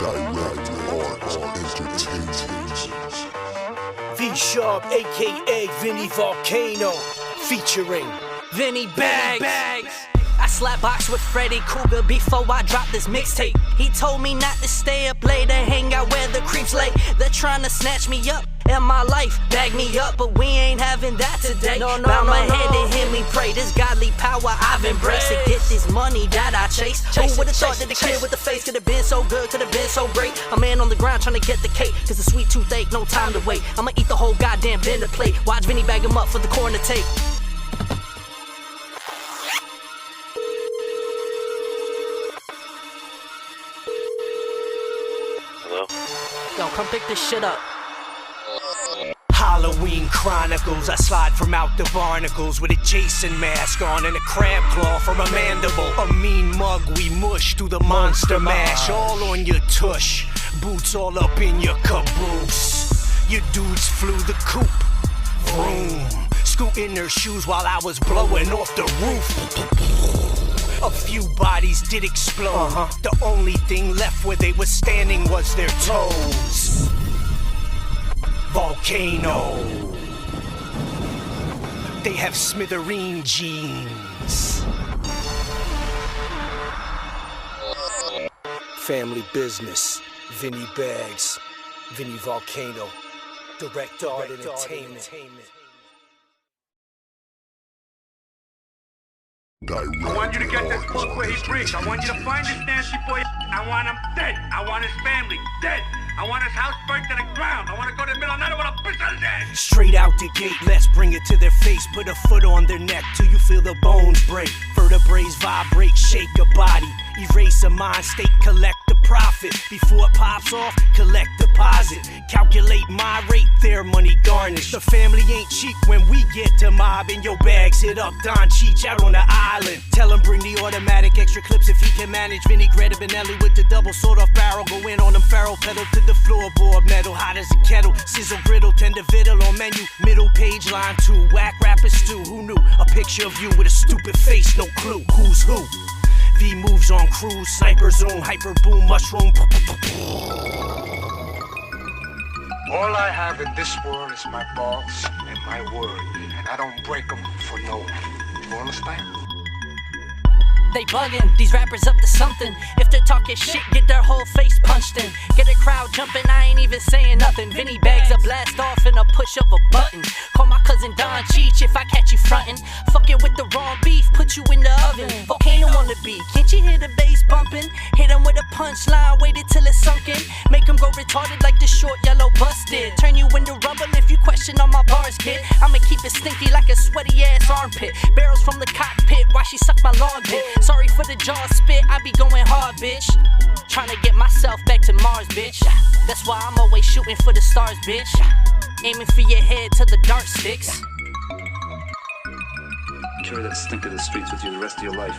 DirectArtEnt. V-SHARP, aka Vinny Volcano, featuring Vinny Bags. I slap box with Freddy Krueger before I drop this mixtape. He told me not to stay up late and hang out where the creeps lay. They're trying to snatch me up in my life, bag me up, but we ain't having that today. Bow my head and hear me pray. This godly power I've embraced to get this money that I chase. Who would've thought that the kid with the face could've been so good, could've been so great? A man on the ground trying to get the cake, cause the sweet tooth ain't no time to wait. I'ma eat the whole goddamn dinner plate. Watch Vinny bag him up for the corner take. Hello? Yo, come pick this shit up. Halloween Chronicles. I slide from out the barnacles with a Jason mask on and a crab claw from a mandible. A mean mug we mush through the monster mash. All on your tush, boots all up in your caboose. Your dudes flew the coop, vroom, scooting their shoes while I was blowing off the roof. A few bodies did explode. The only thing left where they were standing was their toes. Volcano. They have smithereen jeans. Family business. Vinny Bags. Vinny Volcano. DirectArtEnt. I want you to get this book where he breathes. I want you to find this nasty boy. I want him dead. I want his family dead. I want his house burnt to the ground. I want to go to the middle of the night. I want to piss on his head. Straight out the gate, let's bring it to their face. Put a foot on their neck till you feel the bones break. Vertebrae vibrate, shake a body. Erase a mind state, collect the profit. Before it pops off, collect deposit. Calculate my rate, their money garnished. The family ain't cheap when we get to mobbing. Your bags hit up Don Cheech out on the island. Tell him bring the automatic, extra clips if he can manage. Vinaigrette Benelli with the double sawed-off barrel. Go in on them ferrule, pedal to the floorboard metal. Hot as a kettle, sizzle griddle, tender victual on menu. Middle page line 2, whack rapper stew. Who knew? A picture of you with a stupid face, no clue. Who's who? V moves on cruise, sniper zoom, hyper boom, mushroom. All I have in this world is my balls and my word, and I don't break them for no one. You understand? They buggin', these rappers up to something. If they're talking shit, get their whole face punched in. Get a crowd jumping, I ain't even saying nothing. Vinny bags a blast off in a push of a button. Call my cousin Don Cheech if I catch you frontin'. Fucking with the wrong beef, put you in the oven. Volcano on the beat, can't you hear the bass bumping? Hit him with a punchline, waited till it's sunken. Make him go retarded like the short yellow bus did. Turn you into rubble if you question on my bars, kid. I'ma keep it stinky like a sweaty ass armpit. Barrels from the cockpit, while she suck my lawn dick. Sorry for the jaw spit, I be going hard, bitch. Tryna get myself back to Mars, bitch. That's why I'm always shooting for the stars, bitch. Aiming for your head till the dart sticks. Carry that stink of the streets with you the rest of your life.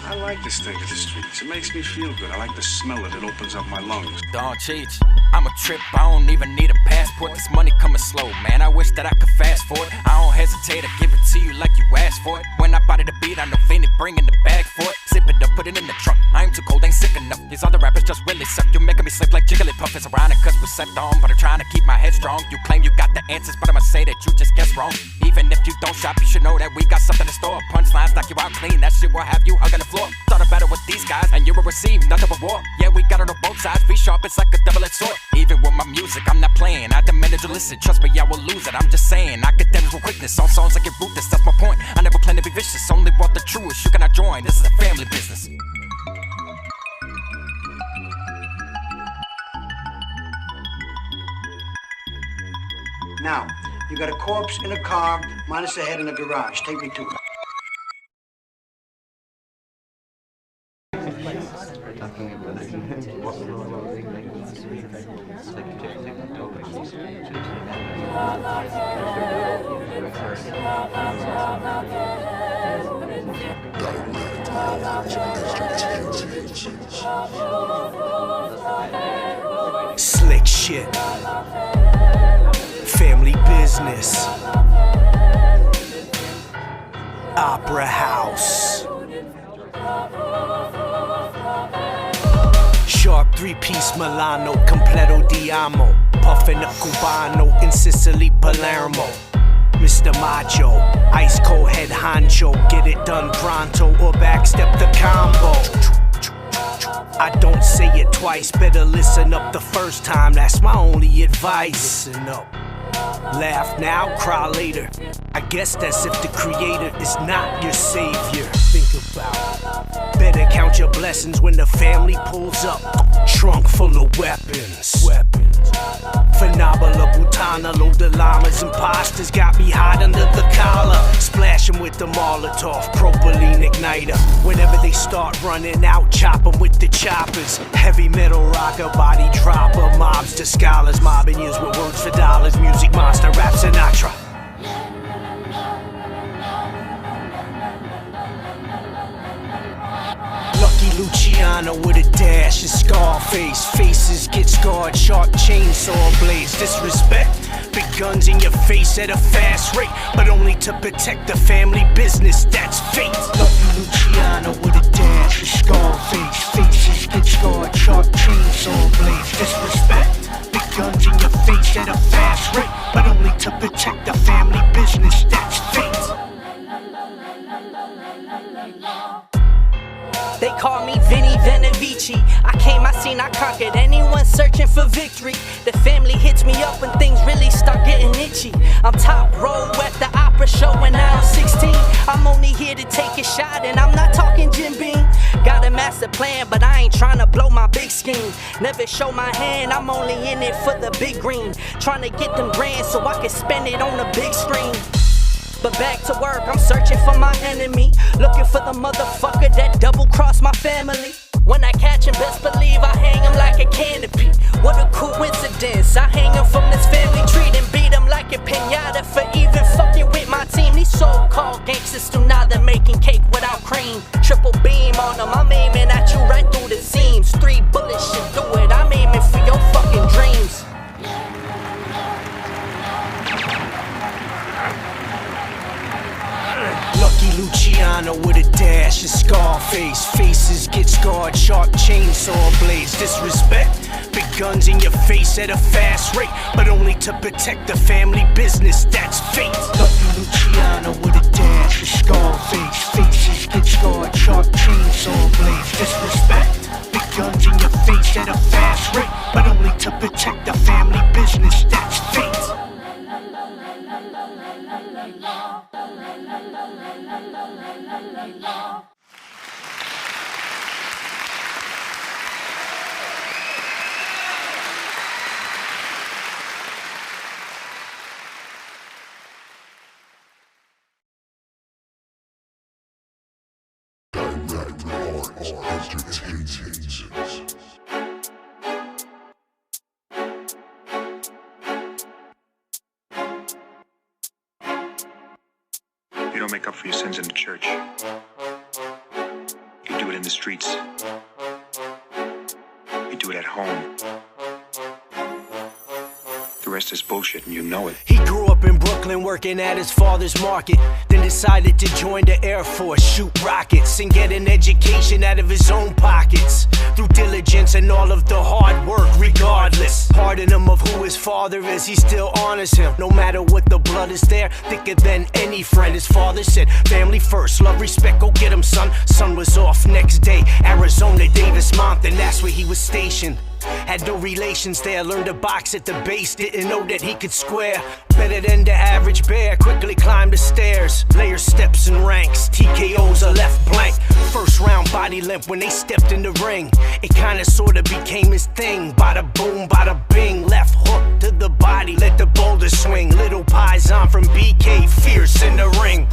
I like the stink of the streets. It makes me feel good. I like the smell of it. It opens up my lungs. Don't cheat. I'm a trip, I don't even need a passport. This money coming slow, man. I wish that I could fast forward. I don't hesitate to give it to you like you asked for it. When I body the beat, I know Vinny bringing the bag for it. Zip it up, put it in the trunk. I ain't too cold, ain't sick enough. These other rappers just really suck. You're making me slip like Jigglypuff. It's ironic cause we're slept on, but I'm trying to keep my head strong. You claim you got the answers, but I'ma say that you just guessed wrong. Even if you don't shop, you should know that we got something to store. Punchlines knock you out clean, that shit will have you hugging the floor. Thought about it with these guys, and you will receive nothing but war. Yeah, we got it on both sides. V-SHARP, it's like a double-edged sword. Even with my music, I'm not playing. I demand that you listen. Trust me, I will lose it. I'm just saying, academic quickness on songs like it ruthless. That's my point. I never plan to be vicious. Only want the truest. You cannot join. This is a family business. Now, you got a corpse in a car, minus a head in a garage. Take me to it. Slick shit. Family business. Opera house. V-SHARP 3-piece Milano, completo di amo. Puffin' a Cubano in Sicily, Palermo. Mr. Macho, ice cold head honcho. Get it done pronto or backstep the combo. I don't say it twice, better listen up the first time. That's my only advice. Listen up. Laugh now, cry later. I guess that's if the creator is not your savior. Think about it. Better count your blessings when the family pulls up. Trunk full of weapons. Phenomenal Butana, load the llamas. Imposters got me hot under the collar. Splash them with the Molotov, propylene igniter. Whenever they start running out, chop them with the choppers. Heavy metal rocker, body dropper. Mobs to scholars, mobbing years with words for dollars. Music monster, rap Sinatra. Lucky Luciano with a dash and Scarface. Faces get scarred, sharp chainsaw blades. Disrespect, big guns in your face at a fast rate, but only to protect the family business, that's fate. Lucky Luciano with a dash and Scarface. Faces get scarred, sharp chainsaw blades. Disrespect, big guns in your face at a fast rate, but only to protect the family business, that's fate. They call me Vinny Benevici. I came, I seen, I conquered anyone searching for victory. The family hits me up when things really start getting itchy. I'm top row at the opera show when I'm 16. I'm only here to take a shot and I'm not talking Jim Beam. Got a master plan, but I ain't trying to blow my big scheme. Never show my hand, I'm only in it for the big green. Trying to get them grand so I can spend it on the big screen. But back to work, I'm searching for my enemy. Looking for the motherfucker that double-crossed my family. When I catch him, best believe I hang him like a canopy. What a coincidence, I hang him from this family tree, then beat him like a pinata for even fucking with my team. These so-called gangsters do neither making cake without cream. Triple beam on them, I'm aiming at you right through the seams. 3 bullets should do it, I'm aiming for your fucking dreams. Lucky Luciano with a dash and Scarface. Faces get scarred, sharp chainsaw blades. Disrespect, big guns in your face at a fast rate, but only to protect the family business, that's fate. Lucky Luciano with a dash and Scarface. Faces get scarred, sharp chainsaw blades. Disrespect, big guns in your face at a fast rate, but only to protect the family business, that's fate. You don't make up for your sins in the church. You do it in the streets. You do it at home. The rest is bullshit, and you know it. He grew up in Brooklyn working at his father's market, then decided to join the Air Force, shoot rockets, and get an education out of his own pockets. Through diligence and all of the hard work, regardless. Pardon him of who his father is, he still honors him. No matter what, the blood is there, thicker than any friend. His father said, family first, love, respect, go get him, son. Son was off next day, Arizona, Davis Mountain, that's where he was stationed. Had no relations there, learned to box at the base, didn't know that he could square. Better than the average bear, quickly climbed the stairs. Layer steps and ranks, TKOs are left blank. First round body limp when they stepped in the ring. It kinda sorta became his thing. Bada boom, bada bing, left hook to the body, let the boulder swing. Little Paisan from BK, fierce in the ring.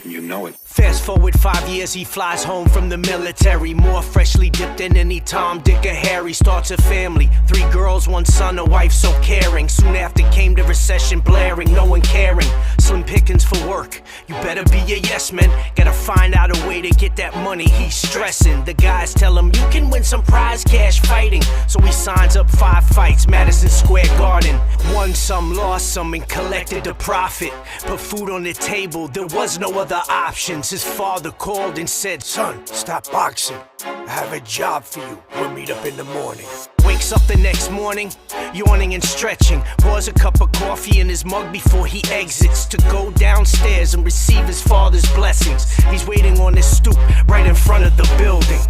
You know it. Fast forward 5 years, he flies home from the military, more freshly dipped than any Tom, Dick, or Harry. Starts a family, 3 girls, 1 son, a wife so caring. Soon after came the recession blaring, no one caring. Slim pickings for work, you better be a yes man. Gotta find out a way to get that money, he's stressing. The guys tell him you can win some prize cash fighting, so he signs up 5 fights, Madison Square Garden. Won some, lost some, and collected the profit. Put food on the table, there was no other options. His father called and said, "Son, stop boxing. I have a job for you. We'll meet up in the morning." Wakes up the next morning, yawning and stretching. Pours a cup of coffee in his mug before he exits to go downstairs and receive his father's blessings. He's waiting on his stoop right in front of the building.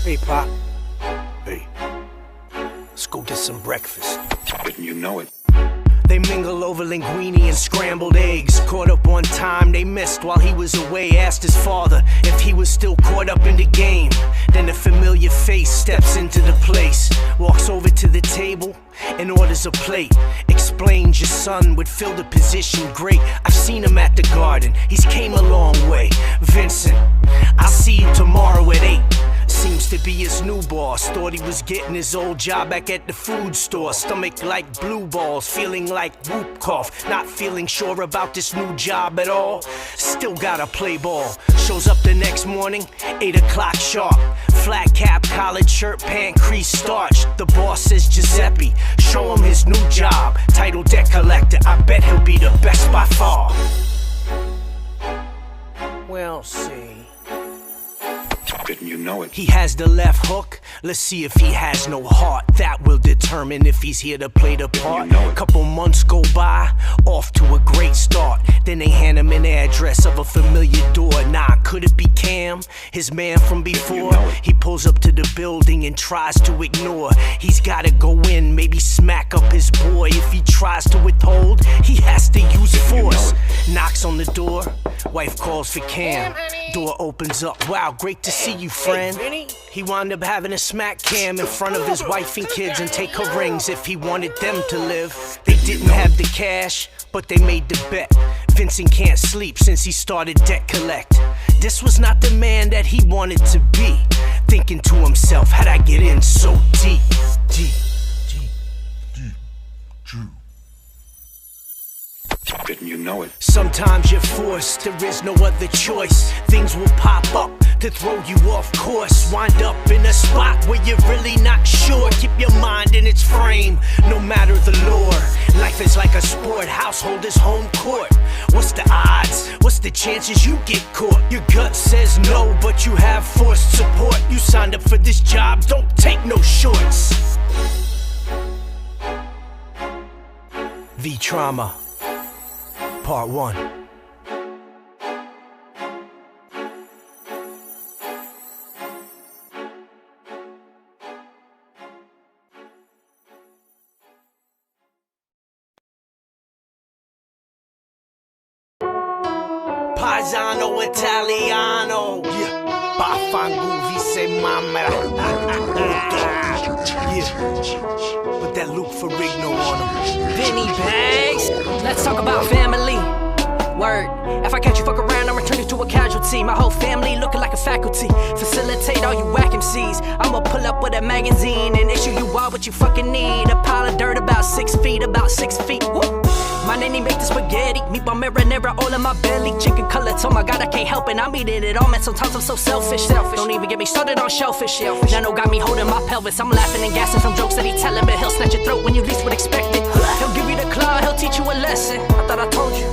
"Hey, Pop. Hey. Let's go get some breakfast." But you know it. They mingle over linguine and scrambled eggs. Caught up on time they missed while he was away. Asked his father if he was still caught up in the game. Then a familiar face steps into the place. Walks over to the table and orders a plate. Explains your son would fill the position great. I've seen him at the garden, he's came a long way. "Vincent, I'll see you tomorrow at 8. Seems to be his new boss. Thought he was getting his old job back at the food store. Stomach like blue balls, feeling like whoop cough. Not feeling sure about this new job at all. Still gotta play ball. Shows up the next morning, 8 o'clock sharp. Flat cap, collared shirt, pant crease starch. The boss says, "Giuseppe, show him his new job. Title debt collector, I bet he'll be the best by far." We'll see. But you know it. He has the left hook. Let's see if he has no heart. That will determine if he's here to play the part. You know it. Couple months go by, off to a great start. Then they hand him an address of a familiar door. Nah, could it be Cam, his man from before? You know it. He pulls up to the building and tries to ignore. He's gotta go in, maybe smack up his boy. If he tries to withhold, he has to use force. Knocks on the door, wife calls for Cam. Door opens up. "Wow, great to see you, friend." He wound up having to smack Cam in front of his wife and kids and take her rings if he wanted them to live. They didn't have the cash, but they made the bet. Vincent can't sleep since he started debt collect. This was not the man that he wanted to be. Thinking to himself, how'd I get in so deep? But you know it. Sometimes you're forced, there is no other choice. Things will pop up to throw you off course. Wind up in a spot where you're really not sure. Keep your mind in its frame, no matter the lure. Life is like a sport, household is home court. What's the odds? What's the chances you get caught? Your gut says no, but you have forced support. You signed up for this job, don't take no shorts. V-Trauma Part 1. Paisano Italiano, yeah. Bafangu vise mamma. Yeah. Put that Luke Ferrigno on him. Vinny Bags. Let's talk about family. Word. If I catch you fuck around, I'ma turn you to a casualty. My whole family looking like a faculty. Facilitate all you whack MCs. I'ma pull up with a magazine and issue you all what you fucking need. A pile of dirt about 6 feet, about 6 feet. Woo. My nanny make the spaghetti, meatball marinara all in my belly. Chicken cutlets, oh my god, I can't help it. I'm eating it all, man, sometimes I'm so selfish. Don't even get me started on shellfish. Nano got me holding my pelvis. I'm laughing and gassing from jokes that he telling, but he'll snatch your throat when you least would expect it. He'll give you the claw, he'll teach you a lesson. I thought I told you.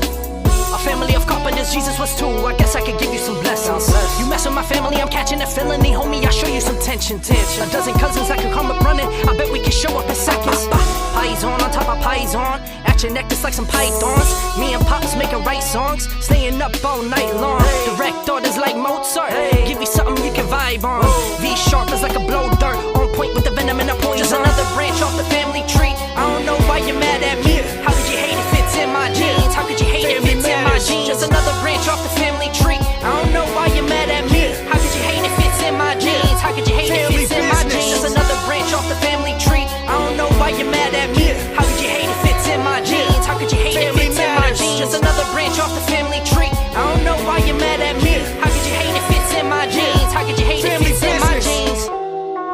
A family of carpenters, Jesus was too. I guess I could give you some blessings. You mess with my family, I'm catching a felony. Homie, I'll show you some tension. A dozen cousins that can come up running. I bet we can show up in seconds. Pies on top of pies on. At your neck, it's like some pythons. Me and Pops making right songs. Staying up all night long. Direct orders like Mozart. Give you something you can vibe on. V-SHARP is like a blow dart. On point with the venom in the point. Just another branch off the family tree. I don't know why you're mad at me. How could you hate it fits in my jeans? How could you hate it fits in my jeans? Just another branch off the family tree. I don't know why you're mad at me. How could you hate it fits in my jeans? How could you hate it fits in my jeans? Just another branch off the family tree. I don't know why you're mad at me. How could you hate it fits in my jeans? How could you hate it fits in my jeans? Just another branch off the family tree. I don't know why you're mad at me. How could you hate it fits in my jeans? How could you hate it fits in my jeans?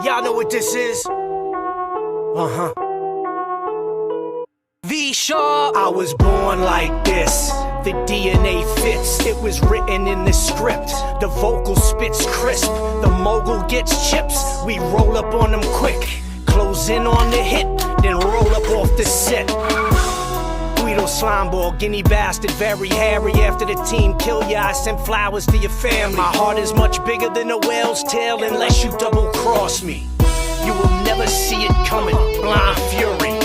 Y'all know what this is? V-SHARP. I was born like this. The DNA fits. It was written in the script. The vocal spits crisp. The mogul gets chips. We roll up on them quick. Close in on the hit, then roll up off the set. Tweedle slime ball, guinea bastard, very hairy. After the team kill ya, I send flowers to your family. My heart is much bigger than a whale's tail unless you double cross me. You will never see it coming, blind fury.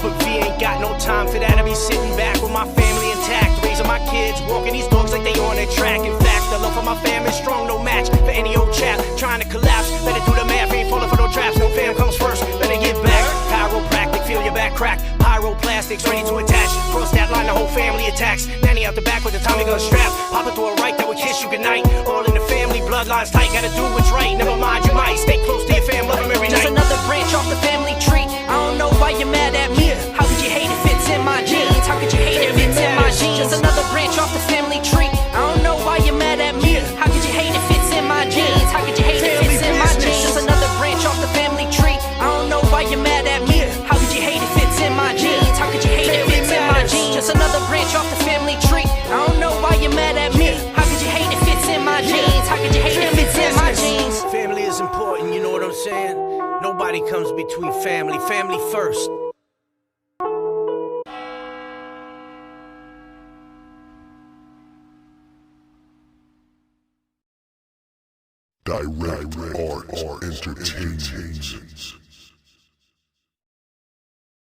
But V ain't got no time for that. I be sitting back with my family intact, raising my kids, walking these dogs like they on a track. In fact, the love for my fam is strong, no match for any old chap trying to collapse. Better do the math, ain't falling for no traps. No fam comes first, better get back. Chiropractic, feel your back crack. Pyroplastics ready to attach. Cross that line, the whole family attacks. Nanny out the back with the Tommy gun strap. Pop it through a right that would kiss you goodnight. All in the family, bloodlines tight. Gotta do what's right, never mind, you might stay close to your fam, love them every night. Just another branch off the family tree. I don't know why you're mad at me. How could you hate it fits in my jeans? How could you hate it fits in my jeans? Just another branch off the family tree. I don't know why you're mad at me. How could you hate it fits in my jeans? How could you hate it fits in my jeans? Just another branch off the family tree. I don't know why you're mad at me. How could you hate it fits in my jeans? How could you hate it fits in my jeans? Just another branch off the family tree. I don't know why you're mad at me. How could you hate it fits in my jeans? How could you hate it fits in my jeans? Family is important, you know what I'm saying? Nobody comes between family, family first. DirectArtEnt.